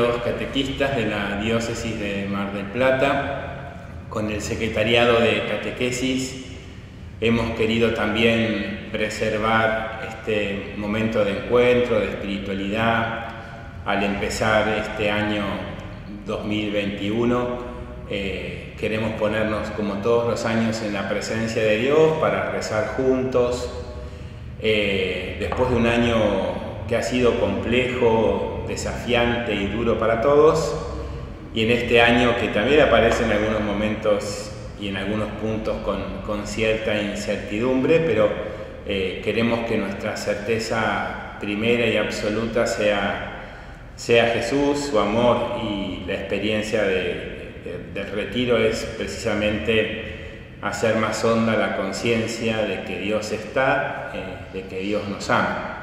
queridos catequistas de la Diócesis de Mar del Plata, con el Secretariado de Catequesis hemos querido también preservar este momento de encuentro, de espiritualidad, al empezar este año 2021. Queremos ponernos, como todos los años, en la presencia de Dios para rezar juntos. Después de un año que ha sido complejo, desafiante y duro para todos, y en este año que también aparece en algunos momentos y en algunos puntos con cierta incertidumbre, pero queremos que nuestra certeza primera y absoluta sea Jesús, su amor, y la experiencia del retiro es precisamente hacer más honda la conciencia de que Dios está, de que Dios nos ama.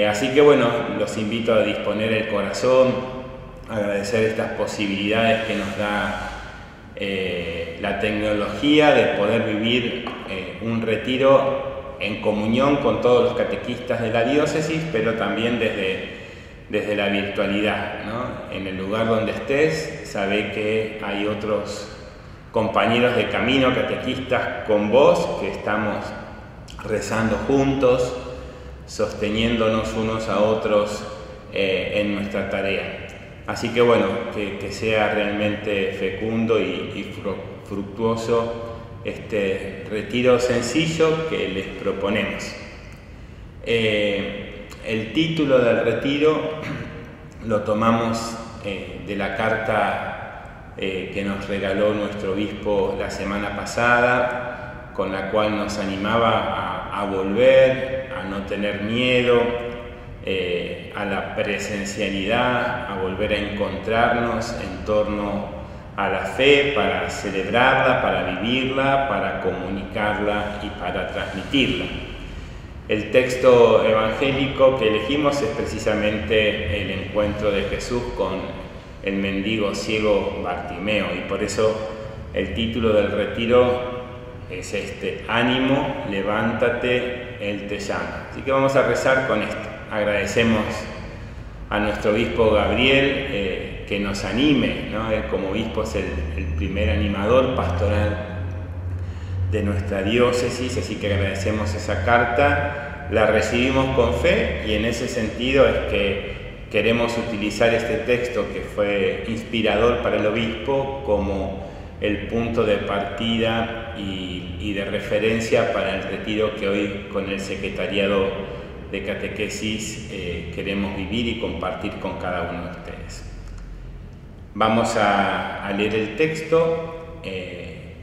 Así que bueno, los invito a disponer el corazón, a agradecer estas posibilidades que nos da la tecnología de poder vivir un retiro en comunión con todos los catequistas de la diócesis, pero también desde la virtualidad, ¿no? En el lugar donde estés, sabe que hay otros compañeros de camino, catequistas con vos, que estamos rezando juntos, sosteniéndonos unos a otros en nuestra tarea. Así que bueno, que sea realmente fecundo y fructuoso este retiro sencillo que les proponemos. El título del retiro lo tomamos de la carta que nos regaló nuestro obispo la semana pasada, con la cual nos animaba a volver, a no tener miedo, a la presencialidad, a volver a encontrarnos en torno a la fe para celebrarla, para vivirla, para comunicarla y para transmitirla. El texto evangélico que elegimos es precisamente el encuentro de Jesús con el mendigo ciego Bartimeo, y por eso el título del retiro es este: ánimo, levántate, Él te llama. Así que vamos a rezar con esto. Agradecemos a nuestro obispo Gabriel que nos anime, ¿no? Él como obispo es el primer animador pastoral de nuestra diócesis, así que agradecemos esa carta, la recibimos con fe, y en ese sentido es que queremos utilizar este texto que fue inspirador para el obispo como el punto de partida y de referencia para el retiro que hoy con el Secretariado de Catequesis queremos vivir y compartir con cada uno de ustedes. Vamos a leer el texto.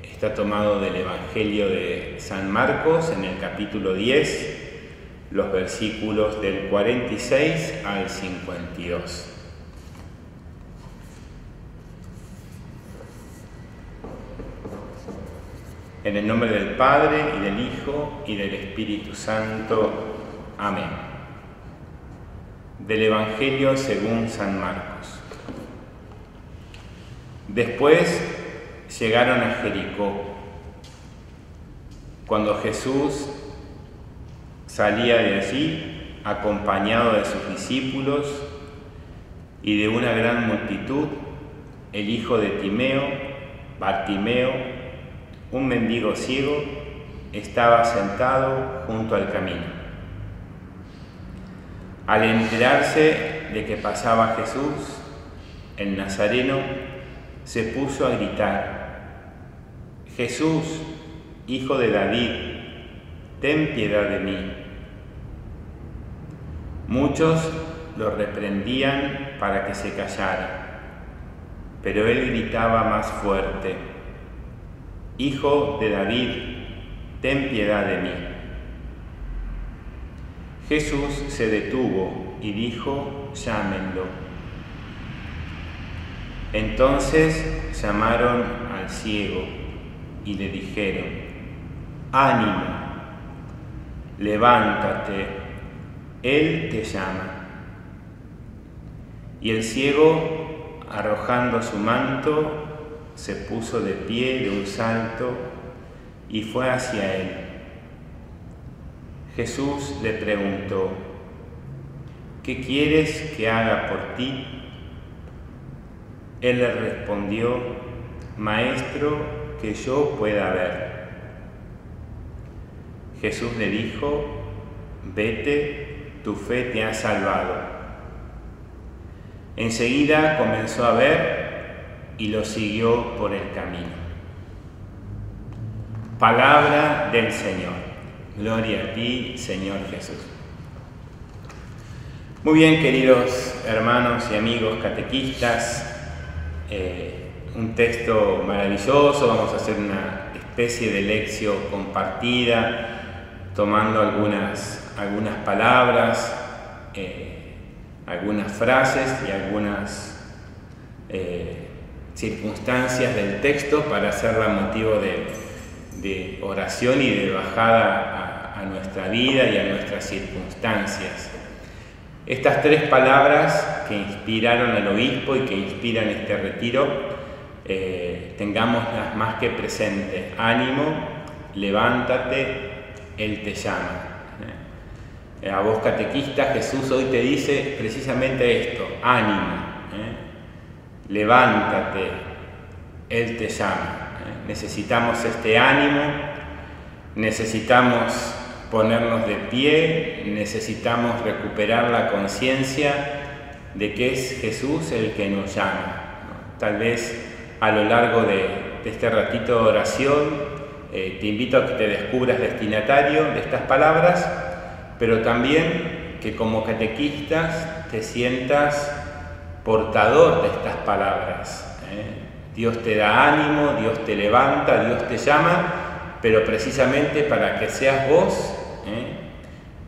Está tomado del Evangelio de San Marcos en el capítulo 10, los versículos del 46 al 52. En el nombre del Padre, y del Hijo, y del Espíritu Santo. Amén. Del Evangelio según San Marcos. Después llegaron a Jericó. Cuando Jesús salía de allí, acompañado de sus discípulos y de una gran multitud, el hijo de Timeo, Bartimeo, un mendigo ciego, estaba sentado junto al camino. Al enterarse de que pasaba Jesús, el Nazareno, se puso a gritar: Jesús, hijo de David, ten piedad de mí. Muchos lo reprendían para que se callara, pero él gritaba más fuerte: Hijo de David, ten piedad de mí. Jesús se detuvo y dijo: llámenlo. Entonces llamaron al ciego y le dijeron: ánimo, levántate, Él te llama. Y el ciego, arrojando su manto, se puso de pie de un salto y fue hacia él. Jesús le preguntó: ¿qué quieres que haga por ti? Él le respondió: Maestro, que yo pueda ver. Jesús le dijo: Vete, tu fe te ha salvado. Enseguida comenzó a ver y lo siguió por el camino. Palabra del Señor. Gloria a ti, Señor Jesús. Muy bien, queridos hermanos y amigos catequistas, un texto maravilloso. Vamos a hacer una especie de lección compartida, tomando algunas palabras, algunas frases y algunas circunstancias del texto para hacerla motivo de oración y de bajada a nuestra vida y a nuestras circunstancias. Estas tres palabras que inspiraron al obispo y que inspiran este retiro, tengámoslas más que presentes. Ánimo, levántate, Él te llama. A vos catequista, Jesús hoy te dice precisamente esto: ánimo, levántate, Él te llama. Necesitamos este ánimo, necesitamos ponernos de pie, necesitamos recuperar la conciencia de que es Jesús el que nos llama. Tal vez a lo largo de este ratito de oración te invito a que te descubras destinatario de estas palabras, pero también que como catequistas te sientas portador de estas palabras. Dios te da ánimo, Dios te levanta, Dios te llama, pero precisamente para que seas vos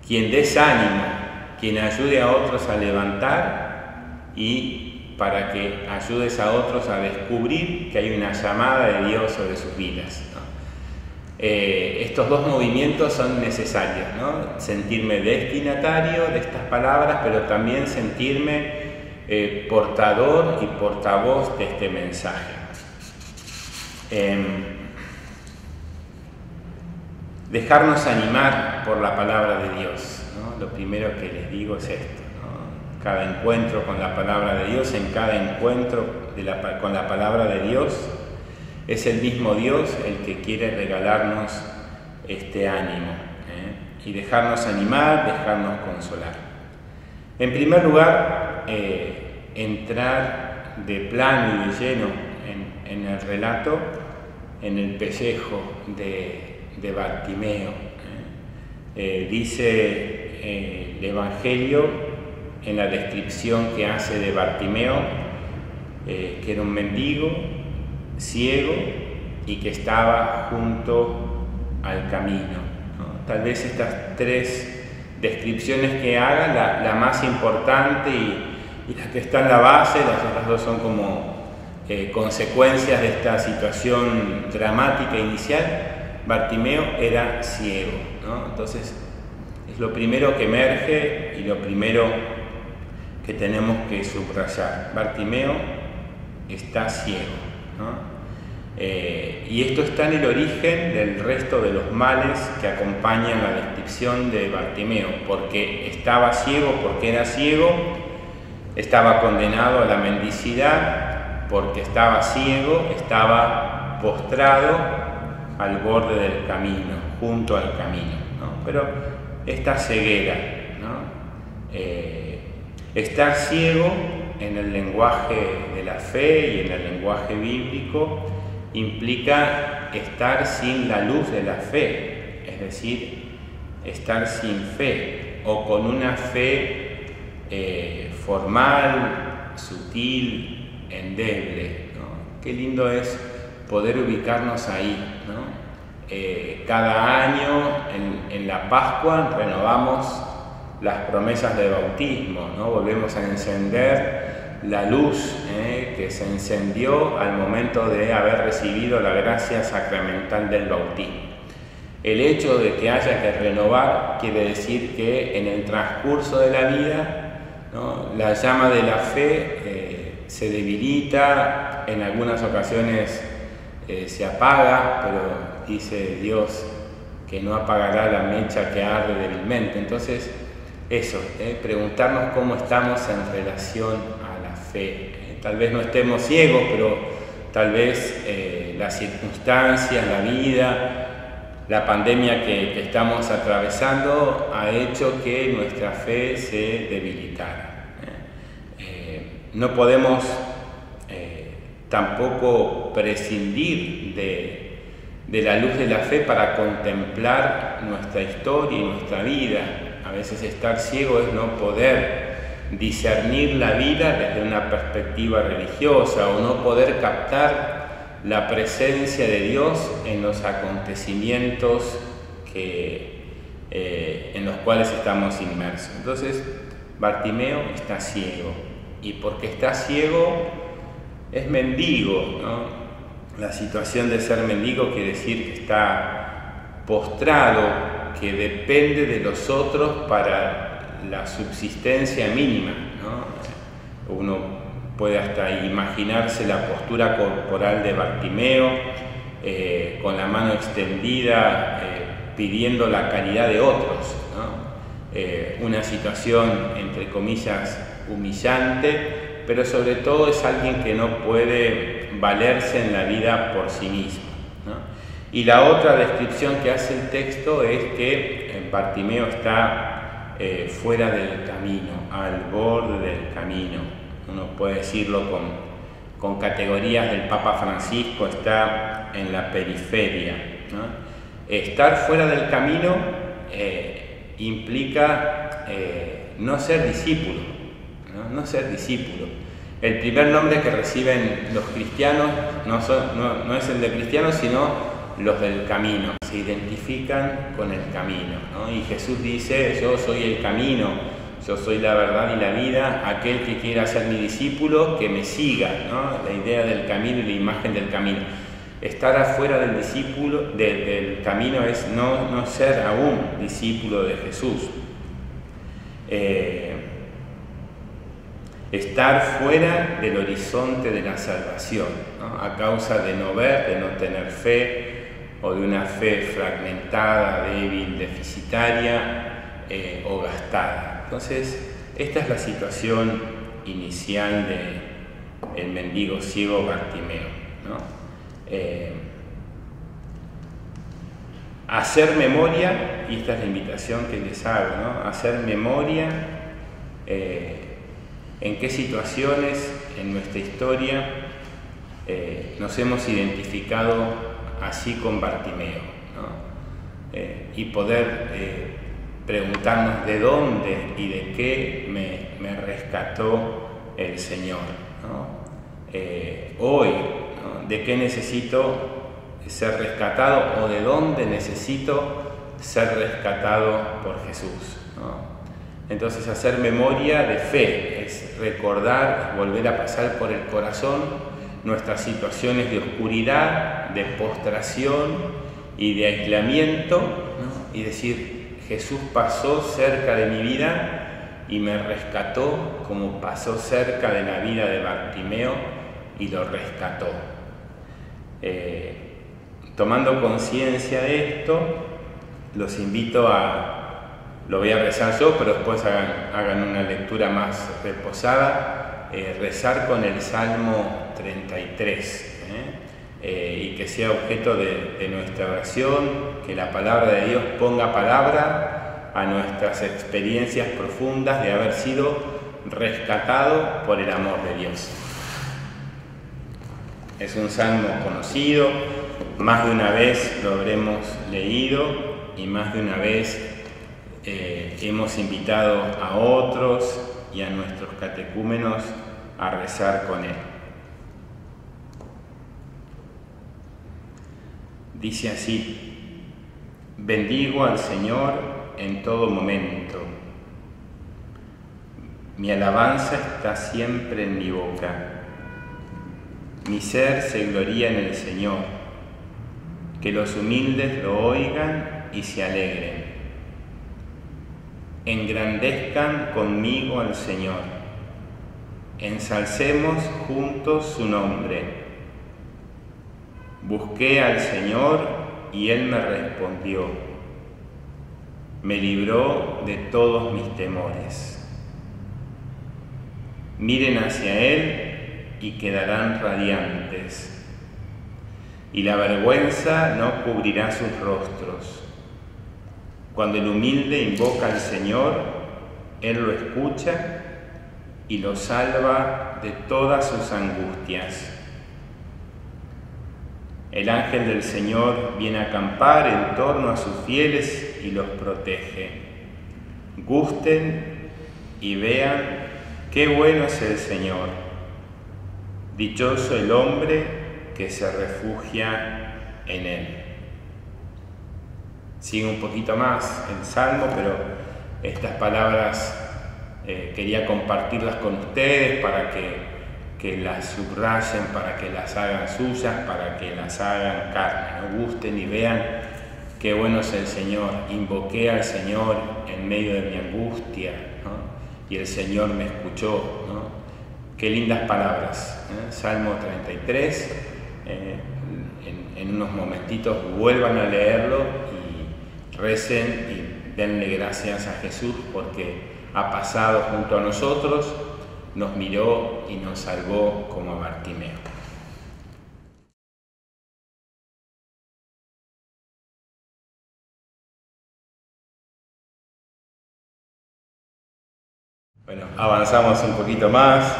quien des ánimo, quien ayude a otros a levantar y para que ayudes a otros a descubrir que hay una llamada de Dios sobre sus vidas, ¿no? Estos dos movimientos son necesarios, ¿no? Sentirme destinatario de estas palabras, pero también sentirme portador y portavoz de este mensaje. Dejarnos animar por la palabra de Dios, ¿no? Lo primero que les digo es esto, ¿no? Cada encuentro con la palabra de Dios, en cada encuentro con la palabra de Dios, es el mismo Dios el que quiere regalarnos este ánimo, y dejarnos animar, dejarnos consolar. En primer lugar, entrar de plano y de lleno en el relato, en el pellejo de Bartimeo. Dice el Evangelio en la descripción que hace de Bartimeo que era un mendigo, ciego y que estaba junto al camino, ¿no? Tal vez estas tres descripciones que haga, la más importante y la que está en la base, las otras dos son como consecuencias de esta situación dramática inicial. Bartimeo era ciego, ¿no? Entonces es lo primero que emerge y lo primero que tenemos que subrayar. Bartimeo está ciego, ¿no? Y esto está en el origen del resto de los males que acompañan la descripción de Bartimeo, porque estaba ciego, porque era ciego, estaba condenado a la mendicidad, porque estaba ciego, estaba postrado al borde del camino, junto al camino, ¿no? Pero esta ceguera, ¿no? Estar ciego en el lenguaje de la fe y en el lenguaje bíblico implica estar sin la luz de la fe, es decir, estar sin fe o con una fe formal, sutil, endeble, ¿no? Qué lindo es poder ubicarnos ahí, ¿no? Cada año en la Pascua renovamos las promesas de bautismo, ¿no? Volvemos a encender la luz que se encendió al momento de haber recibido la gracia sacramental del bautismo. El hecho de que haya que renovar quiere decir que en el transcurso de la vida, ¿no?, la llama de la fe se debilita, en algunas ocasiones se apaga, pero dice Dios que no apagará la mecha que arde débilmente. Entonces, eso, preguntarnos cómo estamos en relación a la fe. tal vez no estemos ciegos, pero tal vez las circunstancias, la vida, la pandemia que estamos atravesando ha hecho que nuestra fe se debilitara. No podemos tampoco prescindir de la luz de la fe para contemplar nuestra historia y nuestra vida. A veces estar ciego es no poder discernir la vida desde una perspectiva religiosa o no poder captar la presencia de Dios en los acontecimientos en los cuales estamos inmersos. Entonces, Bartimeo está ciego, y porque está ciego es mendigo, ¿no? La situación de ser mendigo quiere decir que está postrado, que depende de los otros para la subsistencia mínima, ¿no? Uno puede hasta imaginarse la postura corporal de Bartimeo, con la mano extendida, pidiendo la caridad de otros, ¿no? Una situación, entre comillas, humillante, pero sobre todo es alguien que no puede valerse en la vida por sí mismo, ¿no? Y la otra descripción que hace el texto es que Bartimeo está fuera del camino, al borde del camino. Uno puede decirlo con categorías del Papa Francisco, está en la periferia, ¿no? Estar fuera del camino implica no ser discípulo, ¿no? No ser discípulo. El primer nombre que reciben los cristianos no es el de cristianos, sino los del camino. Se identifican con el camino, ¿no? Y Jesús dice: yo soy el camino, yo soy la verdad y la vida, aquel que quiera ser mi discípulo, que me siga, ¿no? La idea del camino y la imagen del camino. Estar afuera del camino es no ser aún discípulo de Jesús. Estar fuera del horizonte de la salvación, ¿no? A causa de no ver, de no tener fe, o de una fe fragmentada, débil, deficitaria o gastada. Entonces, esta es la situación inicial del mendigo ciego Bartimeo, ¿no? Hacer memoria, y esta es la invitación que les hago, ¿no? Hacer memoria en qué situaciones en nuestra historia nos hemos identificado así con Bartimeo, ¿no? Y poder preguntarnos de dónde y de qué me rescató el Señor, ¿no? Hoy, ¿no? ¿De qué necesito ser rescatado o de dónde necesito ser rescatado por Jesús, ¿no? Entonces, hacer memoria de fe es recordar, es volver a pasar por el corazón nuestras situaciones de oscuridad, de postración y de aislamiento, ¿no? Y decir: Jesús pasó cerca de mi vida y me rescató, como pasó cerca de la vida de Bartimeo y lo rescató. Tomando conciencia de esto, los invito lo voy a rezar yo, pero después hagan una lectura más reposada, rezar con el Salmo 33, y que sea objeto de nuestra oración, que la palabra de Dios ponga palabra a nuestras experiencias profundas de haber sido rescatado por el amor de Dios. Es un salmo conocido, más de una vez lo habremos leído y más de una vez hemos invitado a otros y a nuestros catecúmenos a rezar con él. Dice así: bendigo al Señor en todo momento. Mi alabanza está siempre en mi boca. Mi ser se gloría en el Señor. Que los humildes lo oigan y se alegren. Engrandezcan conmigo al Señor. Ensalcemos juntos su nombre. Busqué al Señor y Él me respondió. Me libró de todos mis temores. Miren hacia Él y quedarán radiantes, y la vergüenza no cubrirá sus rostros. Cuando el humilde invoca al Señor, Él lo escucha y lo salva de todas sus angustias. El ángel del Señor viene a acampar en torno a sus fieles y los protege. Gusten y vean qué bueno es el Señor. Dichoso el hombre que se refugia en Él. Sigue un poquito más el Salmo, pero estas palabras quería compartirlas con ustedes para que las subrayen, para que las hagan suyas, para que las hagan carne, ¿no? Gusten y vean qué bueno es el Señor. Invoqué al Señor en medio de mi angustia, ¿no? Y el Señor me escuchó, ¿no? Qué lindas palabras, ¿eh? Salmo 33, en unos momentitos vuelvan a leerlo y recen y denle gracias a Jesús porque ha pasado junto a nosotros, nos miró y nos salvó como a Bartimeo. Bueno, avanzamos un poquito más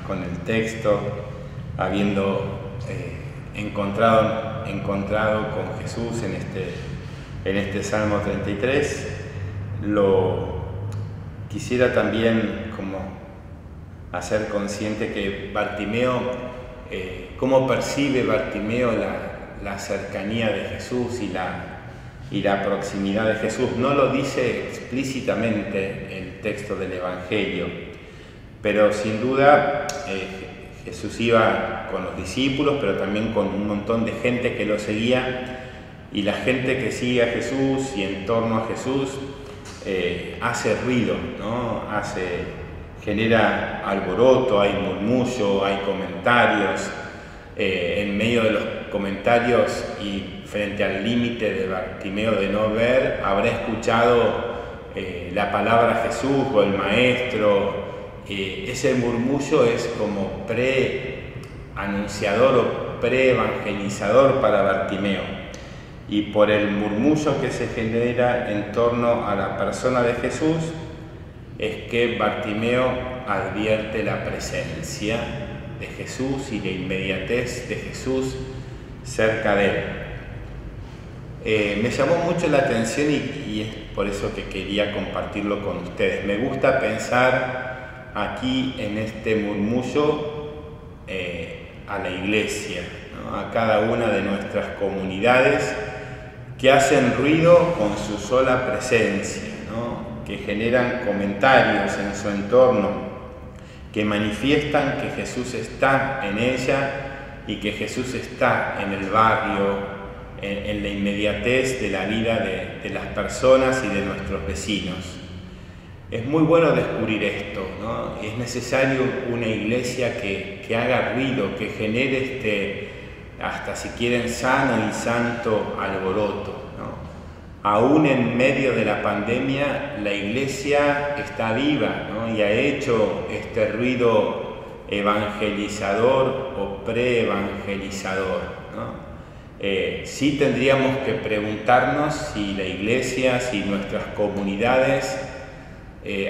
con el texto, habiendo encontrado con Jesús en este Salmo 33. Quisiera también como hacer consciente que Bartimeo, cómo percibe Bartimeo la cercanía de Jesús y la proximidad de Jesús. No lo dice explícitamente el texto del Evangelio, pero sin duda Jesús iba con los discípulos, pero también con un montón de gente que lo seguía, y la gente que sigue a Jesús y en torno a Jesús hace ruido, ¿no? Genera alboroto, hay murmullo, hay comentarios. En medio de los comentarios y frente al límite de Bartimeo de no ver, habrá escuchado la palabra Jesús o el Maestro. Ese murmullo es como pre-anunciador o pre-evangelizador para Bartimeo. Y por el murmullo que se genera en torno a la persona de Jesús, es que Bartimeo advierte la presencia de Jesús y la inmediatez de Jesús cerca de él. Me llamó mucho la atención y es por eso que quería compartirlo con ustedes. Me gusta pensar aquí en este murmullo a la iglesia, ¿no? A cada una de nuestras comunidades que hacen ruido con su sola presencia, ¿no? Que generan comentarios en su entorno, que manifiestan que Jesús está en ella y que Jesús está en el barrio, en la inmediatez de la vida de las personas y de nuestros vecinos. Es muy bueno descubrir esto, ¿no? Es necesario una iglesia que haga ruido, que genere hasta si quieren sano y santo alboroto, ¿no? Aún en medio de la pandemia, la iglesia está viva, ¿no? Y ha hecho este ruido evangelizador o pre-evangelizador, ¿no? Sí tendríamos que preguntarnos si la iglesia, si nuestras comunidades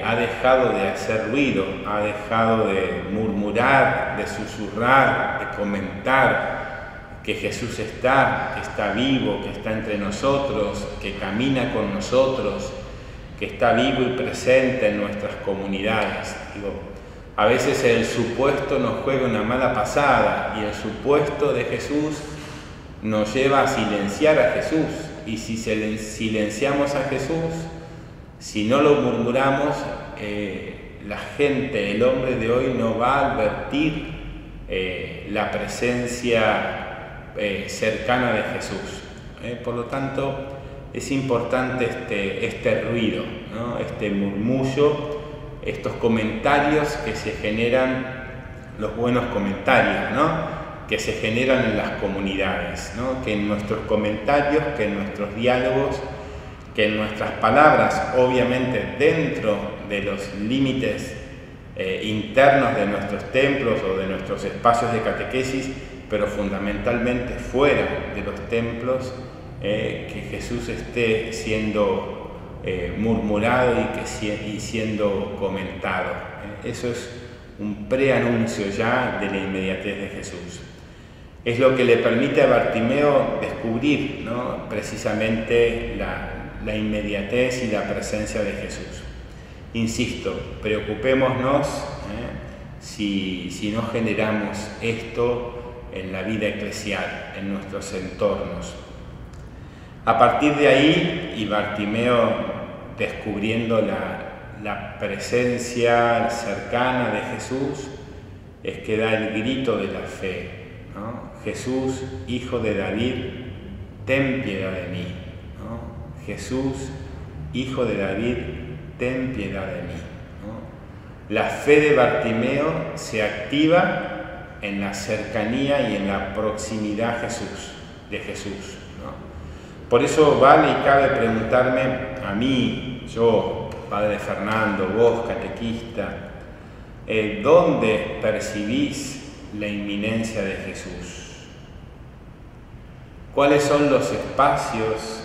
ha dejado de hacer ruido, ha dejado de murmurar, de susurrar, de comentar que Jesús está vivo, que está entre nosotros, que camina con nosotros, que está vivo y presente en nuestras comunidades. A veces el supuesto nos juega una mala pasada y el supuesto de Jesús nos lleva a silenciar a Jesús. Y si silenciamos a Jesús, si no lo murmuramos, la gente, el hombre de hoy no va a advertir la presencia cercana de Jesús. Por lo tanto, es importante este ruido, ¿no? Este murmullo, estos comentarios que se generan, los buenos comentarios, ¿no? Que se generan en las comunidades, ¿no? Que en nuestros comentarios, que en nuestros diálogos, que en nuestras palabras, obviamente dentro de los límites internos de nuestros templos o de nuestros espacios de catequesis, pero fundamentalmente fuera de los templos, que Jesús esté siendo murmurado y siendo comentado. Eso es un preanuncio ya de la inmediatez de Jesús. Es lo que le permite a Bartimeo descubrir, ¿no?, precisamente la inmediatez y la presencia de Jesús. Insisto, preocupémonos si no generamos esto en la vida eclesial, en nuestros entornos. A partir de ahí, y Bartimeo descubriendo la presencia cercana de Jesús, es que da el grito de la fe, ¿no? Jesús, Hijo de David, ten piedad de mí, ¿no? Jesús, Hijo de David, ten piedad de mí, ¿no? La fe de Bartimeo se activa en la cercanía y en la proximidad de Jesús, ¿no? Por eso vale y cabe preguntarme a mí, yo, Padre Fernando, vos, catequista, ¿dónde percibís la inminencia de Jesús? ¿Cuáles son los espacios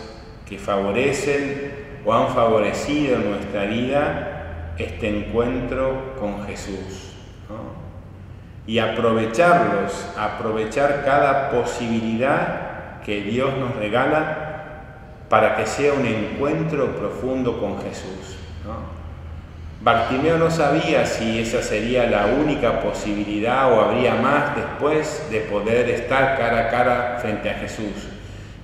que favorecen o han favorecido en nuestra vida este encuentro con Jesús, ¿no? Y aprovechar cada posibilidad que Dios nos regala para que sea un encuentro profundo con Jesús, ¿no? Bartimeo no sabía si esa sería la única posibilidad o habría más después de poder estar cara a cara frente a Jesús,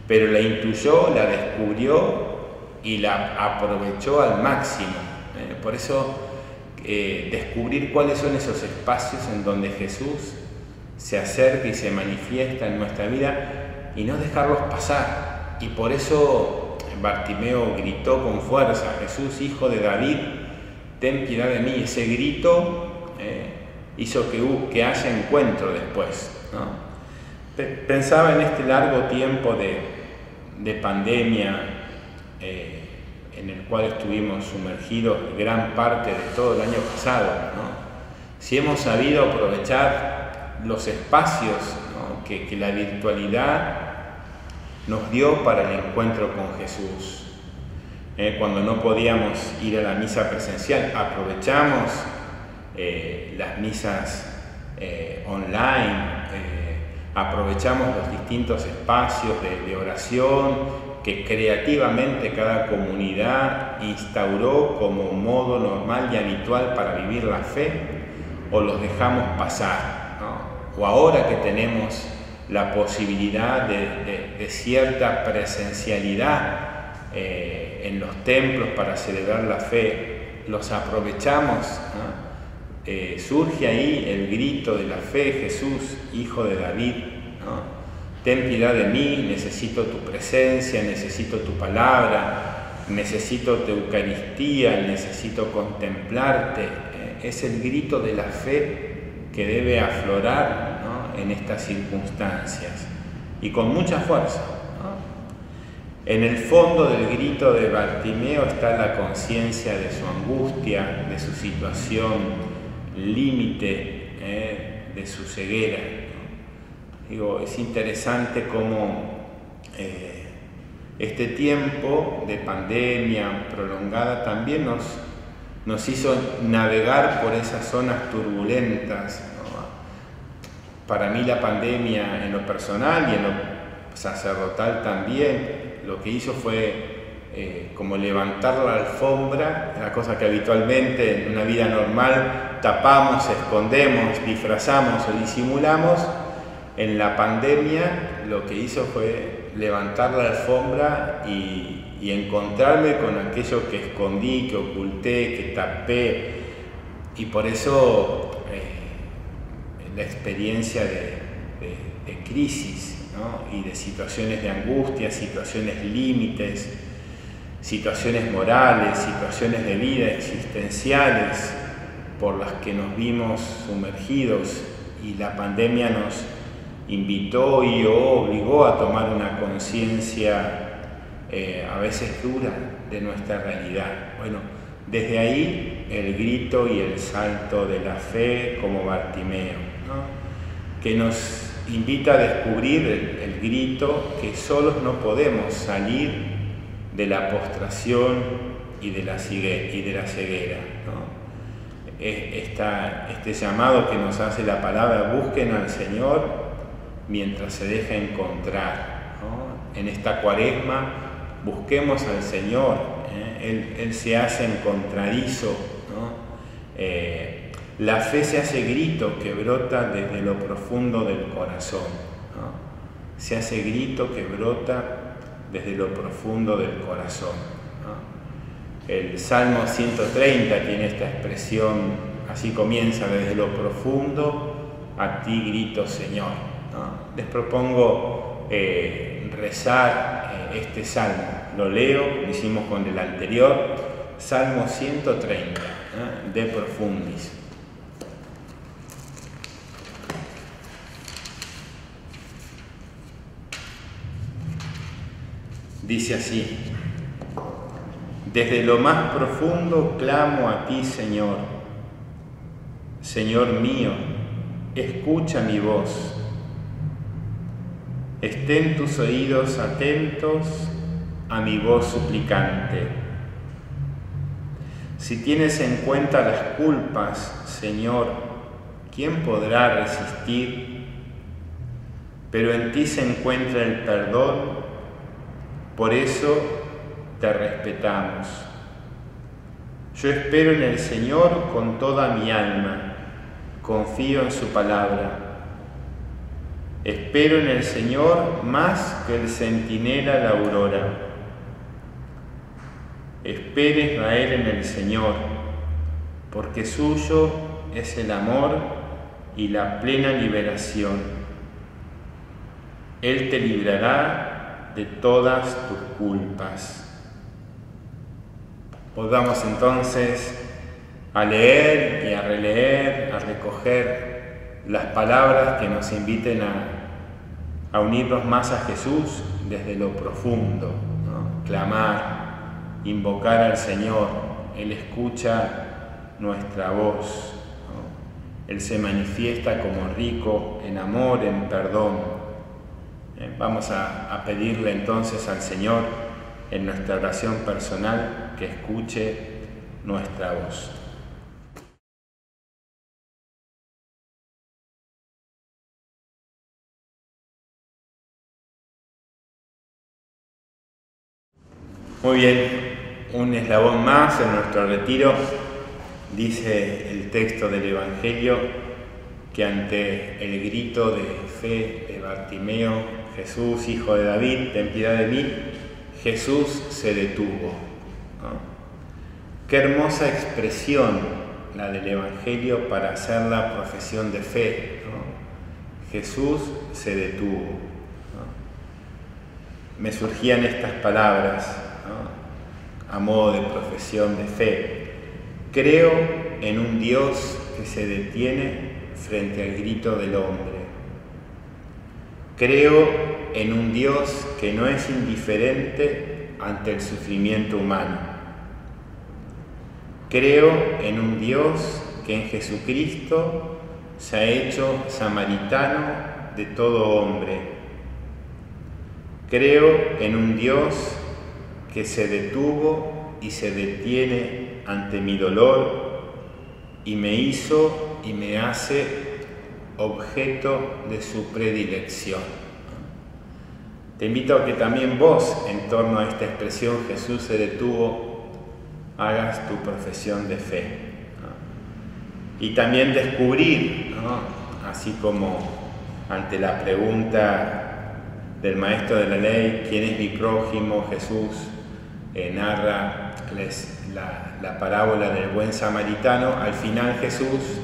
pero la intuyó, la descubrió y la aprovechó al máximo. Por eso descubrir cuáles son esos espacios en donde Jesús se acerca y se manifiesta en nuestra vida y no dejarlos pasar. Y por eso Bartimeo gritó con fuerza: Jesús, Hijo de David, ten piedad de mí. Ese grito hizo que haya encuentro después, ¿no? Pensaba en este largo tiempo de pandemia en el cual estuvimos sumergidos gran parte de todo el año pasado, ¿no? Si hemos sabido aprovechar los espacios, ¿no?, que la virtualidad nos dio para el encuentro con Jesús. Cuando no podíamos ir a la misa presencial, aprovechamos las misas online, aprovechamos los distintos espacios de oración que creativamente cada comunidad instauró como modo normal y habitual para vivir la fe, o los dejamos pasar, ¿no? O ahora que tenemos la posibilidad de cierta presencialidad en los templos para celebrar la fe, los aprovechamos, ¿no? Surge ahí el grito de la fe: Jesús, Hijo de David, ¿no? Ten piedad de mí, necesito tu presencia, necesito tu palabra, necesito tu Eucaristía, necesito contemplarte. Es el grito de la fe que debe aflorar, ¿no?, en estas circunstancias, y con mucha fuerza, ¿no? En el fondo del grito de Bartimeo está la conciencia de su angustia, de su situación límite, de su ceguera. Digo, es interesante cómo este tiempo de pandemia prolongada también nos hizo navegar por esas zonas turbulentas, ¿no? Para mí la pandemia, en lo personal y en lo sacerdotal también, lo que hizo fue como levantar la alfombra, la cosa que habitualmente en una vida normal tapamos, escondemos, disfrazamos o disimulamos. En la pandemia lo que hizo fue levantar la alfombra y encontrarme con aquello que escondí, que oculté, que tapé, y por eso la experiencia de crisis, ¿no?, y de situaciones de angustia, situaciones límites, situaciones morales, situaciones de vida existenciales por las que nos vimos sumergidos, y la pandemia nos invitó y obligó a tomar una conciencia a veces dura de nuestra realidad. Bueno, desde ahí el grito y el salto de la fe como Bartimeo, ¿no? Que nos invita a descubrir el grito que solos no podemos salir de la postración y de la ceguera, ¿no? Este llamado que nos hace la palabra, busquen al Señor mientras se deja encontrar, ¿no? En esta Cuaresma busquemos al Señor, Él se hace encontradizo, ¿no? La fe se hace grito que brota desde lo profundo del corazón, ¿no? Se hace grito que brota desde lo profundo del corazón, ¿no? El Salmo 130 tiene esta expresión, así comienza: desde lo profundo a ti grito, Señor, ¿no? Les propongo rezar este salmo. Lo leo, lo hicimos con el anterior, Salmo 130, de profundis. Dice así: desde lo más profundo clamo a ti, Señor. Señor mío, escucha mi voz. Estén tus oídos atentos a mi voz suplicante. Si tienes en cuenta las culpas, Señor, ¿quién podrá resistir? Pero en ti se encuentra el perdón, por eso te respetamos. Yo espero en el Señor con toda mi alma, confío en su palabra. Espero en el Señor más que el centinela la aurora. Espere Israel en el Señor, porque suyo es el amor y la plena liberación. Él te librará de todas tus culpas. Volvamos entonces a leer y a releer, a recoger las palabras que nos inviten a unirnos más a Jesús desde lo profundo, ¿no? Clamar, invocar al Señor. Él escucha nuestra voz, ¿no? Él se manifiesta como rico en amor, en perdón. Vamos a pedirle entonces al Señor en nuestra oración personal que escuche nuestra voz. Muy bien, un eslabón más en nuestro retiro. Dice el texto del Evangelio que ante el grito de fe de Bartimeo: Jesús, hijo de David, ten piedad de mí, Jesús se detuvo, ¿no? Qué hermosa expresión la del Evangelio para hacer la profesión de fe, ¿no? Jesús se detuvo, ¿no? Me surgían estas palabras, ¿no? A modo de profesión de fe. Creo en un Dios que se detiene frente al grito del hombre. Creo en un Dios que no es indiferente ante el sufrimiento humano. Creo en un Dios que en Jesucristo se ha hecho samaritano de todo hombre. Creo en un Dios que se detuvo y se detiene ante mi dolor y me hizo y me hace objeto de su predilección. Te invito a que también vos, en torno a esta expresión Jesús se detuvo, hagas tu profesión de fe, ¿no? Y también descubrir, ¿no? Así como ante la pregunta del maestro de la ley, ¿quién es mi prójimo? Jesús narra la parábola del buen samaritano. Al final Jesús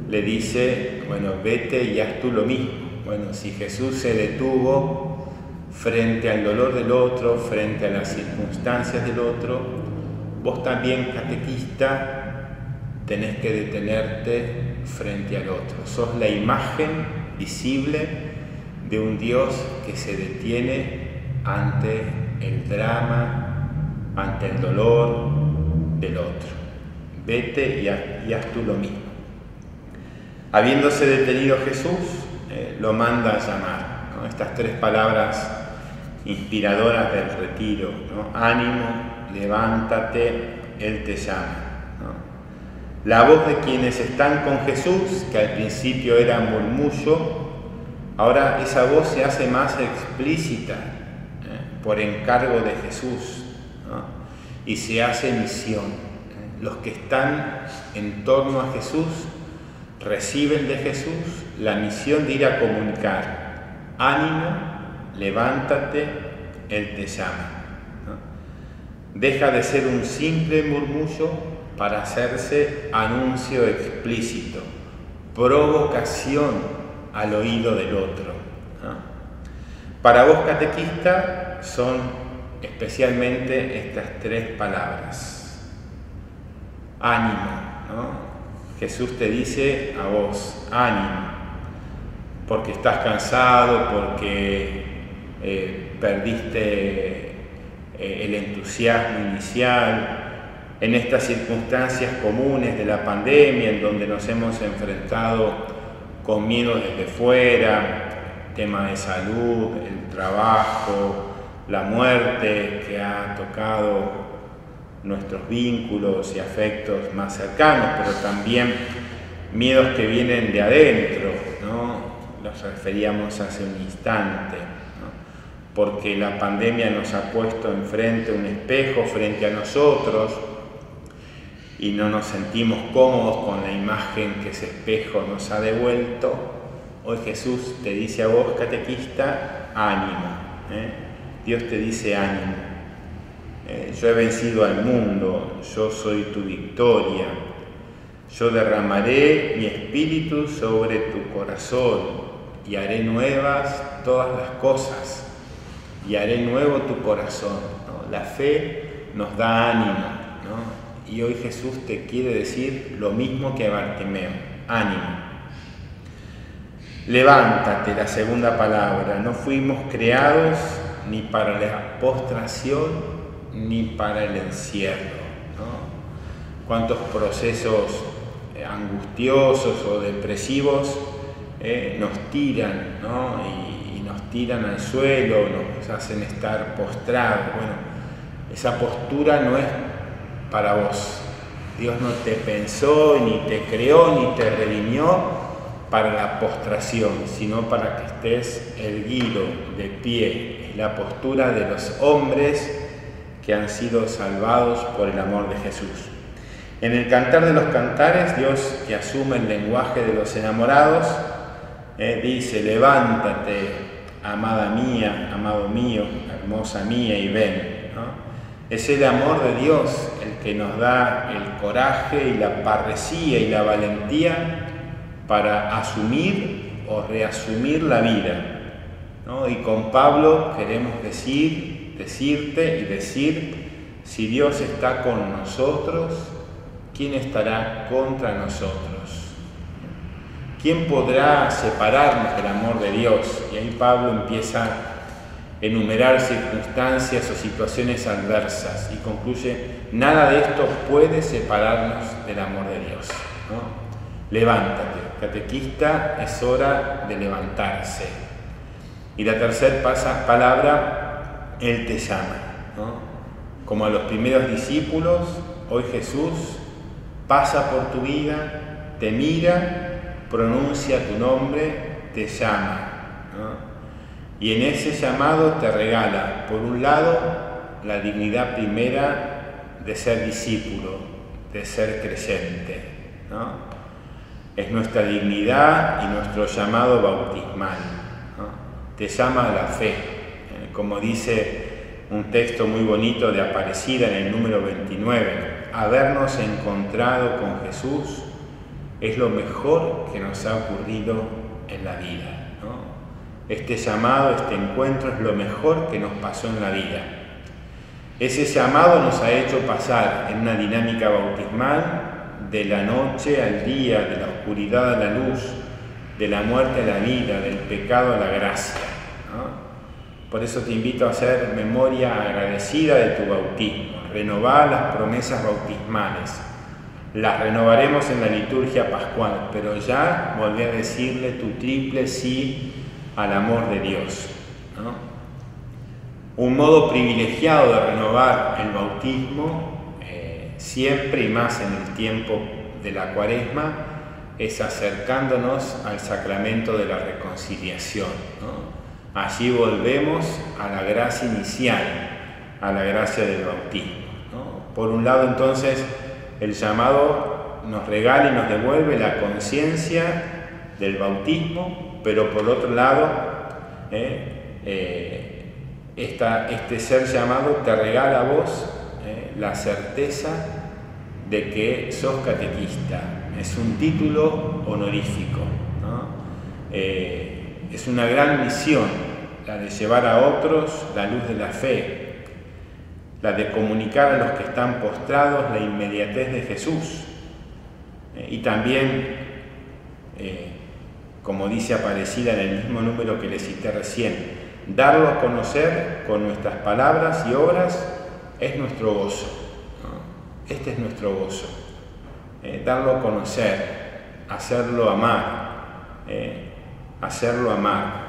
le dice, bueno, vete y haz tú lo mismo. Bueno, si Jesús se detuvo frente al dolor del otro, frente a las circunstancias del otro, vos también, catequista, tenés que detenerte frente al otro. Sos la imagen visible de un Dios que se detiene ante el drama, ante el dolor del otro. vete y haz tú lo mismo. Habiéndose detenido Jesús, lo manda a llamar, ¿no? Estas tres palabras inspiradoras del retiro, ¿no? Ánimo, levántate, Él te llama, ¿no? La voz de quienes están con Jesús, que al principio era murmullo, ahora esa voz se hace más explícita, por encargo de Jesús, ¿no? Y se hace misión. Los que están en torno a Jesús reciben de Jesús la misión de ir a comunicar: ánimo, levántate, Él te llama, ¿no? Deja de ser un simple murmullo para hacerse anuncio explícito, provocación al oído del otro, ¿no? Para vos, catequista, son especialmente estas tres palabras. Ánimo, ¿no? Jesús te dice a vos, ánimo, porque estás cansado, porque perdiste el entusiasmo inicial, en estas circunstancias comunes de la pandemia, en donde nos hemos enfrentado con miedo desde fuera, tema de salud, el trabajo, la muerte que ha tocado nuestros vínculos y afectos más cercanos, pero también miedos que vienen de adentro, ¿no? Los referíamos hace un instante, ¿no? Porque la pandemia nos ha puesto enfrente un espejo frente a nosotros y no nos sentimos cómodos con la imagen que ese espejo nos ha devuelto. Hoy Jesús te dice a vos, catequista, ánimo, Dios te dice ánimo. Yo he vencido al mundo, yo soy tu victoria, yo derramaré mi espíritu sobre tu corazón y haré nuevas todas las cosas y haré nuevo tu corazón, ¿no? La fe nos da ánimo, ¿no? Y hoy Jesús te quiere decir lo mismo que a Bartimeo, ánimo. Levántate, la segunda palabra, no fuimos creados ni para la postración ni para el encierro, ¿no? Cuántos procesos angustiosos o depresivos nos tiran, ¿no? y nos tiran al suelo, nos hacen estar postrados. Bueno, esa postura no es para vos. Dios no te pensó, ni te creó, ni te redimió para la postración, sino para que estés erguido, de pie. Es la postura de los hombres que han sido salvados por el amor de Jesús. En el Cantar de los Cantares, Dios, que asume el lenguaje de los enamorados, dice: levántate, amada mía, amado mío, hermosa mía, y ven, ¿no? Es el amor de Dios el que nos da el coraje y la parresía y la valentía para asumir o reasumir la vida, ¿no? Y con Pablo queremos decirte y decir: si Dios está con nosotros, ¿quién estará contra nosotros? ¿Quién podrá separarnos del amor de Dios? Y ahí Pablo empieza a enumerar circunstancias o situaciones adversas y concluye: nada de esto puede separarnos del amor de Dios, ¿no? Levántate, catequista, es hora de levantarse. Y la tercera palabra, Él te llama, ¿no? Como a los primeros discípulos, hoy Jesús pasa por tu vida, te mira, pronuncia tu nombre, te llama, ¿no? Y en ese llamado te regala, por un lado, la dignidad primera de ser discípulo, de ser creyente, ¿no? Es nuestra dignidad y nuestro llamado bautismal, ¿no? Te llama a la fe. Como dice un texto muy bonito de Aparecida en el número 29, habernos encontrado con Jesús es lo mejor que nos ha ocurrido en la vida, ¿no? Este llamado, este encuentro es lo mejor que nos pasó en la vida. Ese llamado nos ha hecho pasar en una dinámica bautismal de la noche al día, de la oscuridad a la luz, de la muerte a la vida, del pecado a la gracia, ¿no? Por eso te invito a hacer memoria agradecida de tu bautismo, renovar las promesas bautismales, las renovaremos en la liturgia pascual, pero ya volví a decirle tu triple sí al amor de Dios, ¿no? Un modo privilegiado de renovar el bautismo, siempre y más en el tiempo de la Cuaresma, es acercándonos al sacramento de la reconciliación, ¿no? Allí volvemos a la gracia inicial, a la gracia del bautismo, ¿no? Por un lado, entonces, el llamado nos regala y nos devuelve la conciencia del bautismo, pero por otro lado, este ser llamado te regala a vos la certeza de que sos catequista. Es un título honorífico, ¿no? Es una gran misión la de llevar a otros la luz de la fe, la de comunicar a los que están postrados la inmediatez de Jesús, y también, como dice Aparecida en el mismo número que le cité recién, darlo a conocer con nuestras palabras y obras es nuestro gozo, ¿no? Este es nuestro gozo, darlo a conocer, hacerlo amar, hacerlo amar.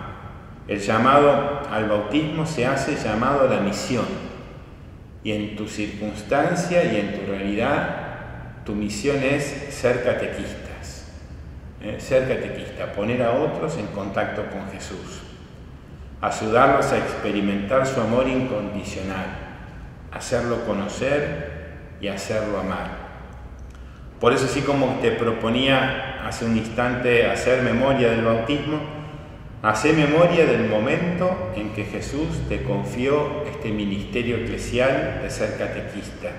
El llamado al bautismo se hace llamado a la misión, y en tu circunstancia y en tu realidad, tu misión es ser catequistas, ser catequista, poner a otros en contacto con Jesús, ayudarlos a experimentar su amor incondicional, hacerlo conocer y hacerlo amar. Por eso, así como te proponía hace un instante hacer memoria del bautismo, hacé memoria del momento en que Jesús te confió este ministerio eclesial de ser catequista.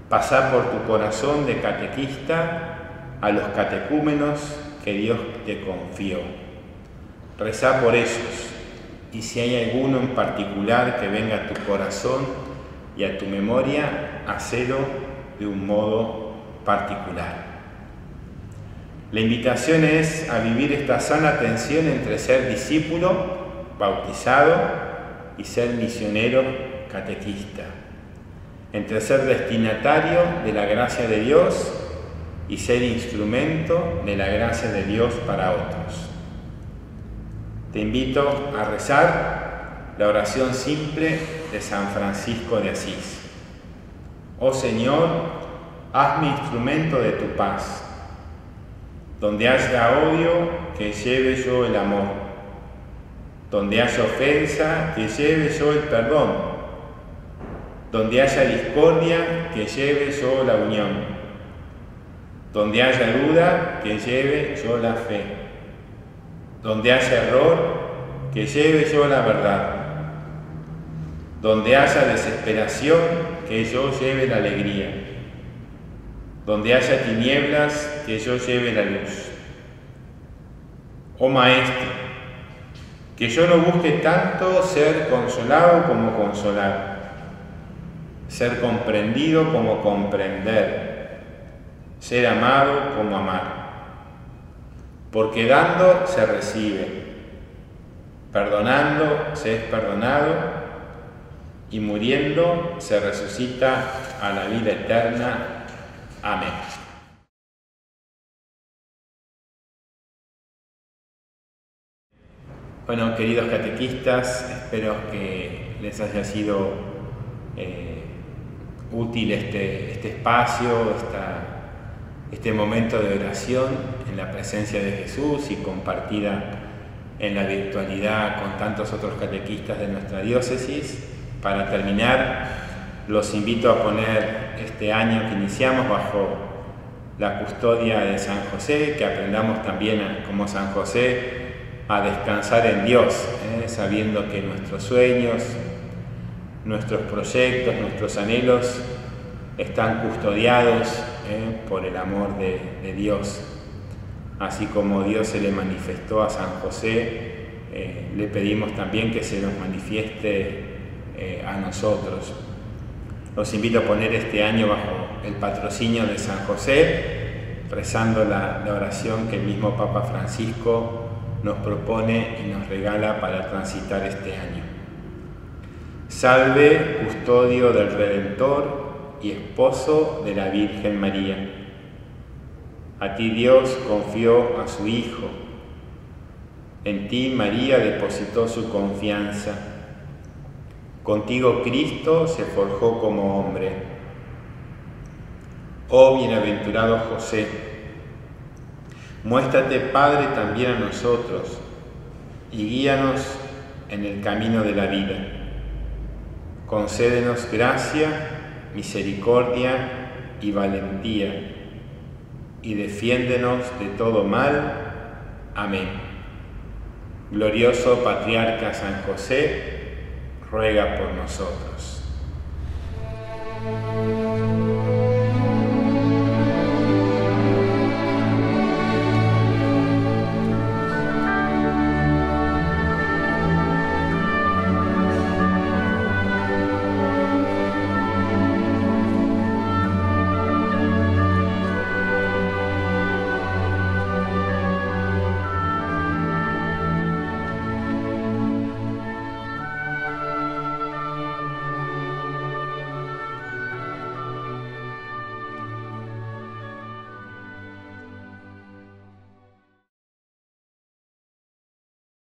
Pasá por tu corazón de catequista a los catecúmenos que Dios te confió. Rezá por ellos, y si hay alguno en particular que venga a tu corazón y a tu memoria, hacelo de un modo particular. La invitación es a vivir esta sana tensión entre ser discípulo, bautizado, y ser misionero, catequista, entre ser destinatario de la gracia de Dios y ser instrumento de la gracia de Dios para otros. Te invito a rezar la oración simple de San Francisco de Asís. Oh Señor, hazme instrumento de tu paz. Donde haya odio, que lleve yo el amor. Donde haya ofensa, que lleve yo el perdón. Donde haya discordia, que lleve yo la unión. Donde haya duda, que lleve yo la fe. Donde haya error, que lleve yo la verdad. Donde haya desesperación, que yo lleve la alegría. Donde haya tinieblas, que yo lleve la luz. Oh Maestro, que yo no busque tanto ser consolado como consolar, ser comprendido como comprender, ser amado como amar. Porque dando se recibe, perdonando se es perdonado, y muriendo se resucita a la vida eterna. Amén. Bueno, queridos catequistas, espero que les haya sido útil este espacio, este momento de oración en la presencia de Jesús y compartida en la virtualidad con tantos otros catequistas de nuestra diócesis. Para terminar, los invito a poner este año que iniciamos bajo la custodia de San José, que aprendamos también como San José a descansar en Dios, sabiendo que nuestros sueños, nuestros proyectos, nuestros anhelos están custodiados por el amor de Dios. Así como Dios se le manifestó a San José, le pedimos también que se nos manifieste a nosotros. Los invito a poner este año bajo el patrocinio de San José, rezando la oración que el mismo Papa Francisco nos propone y nos regala para transitar este año. Salve, custodio del Redentor, y esposo de la Virgen María. A ti Dios confió a su Hijo. En ti María depositó su confianza. Contigo Cristo se forjó como hombre. Oh bienaventurado José, muéstrate Padre también a nosotros y guíanos en el camino de la vida. Concédenos gracia, misericordia y valentía, y defiéndenos de todo mal. Amén. Glorioso Patriarca San José, ruega por nosotros.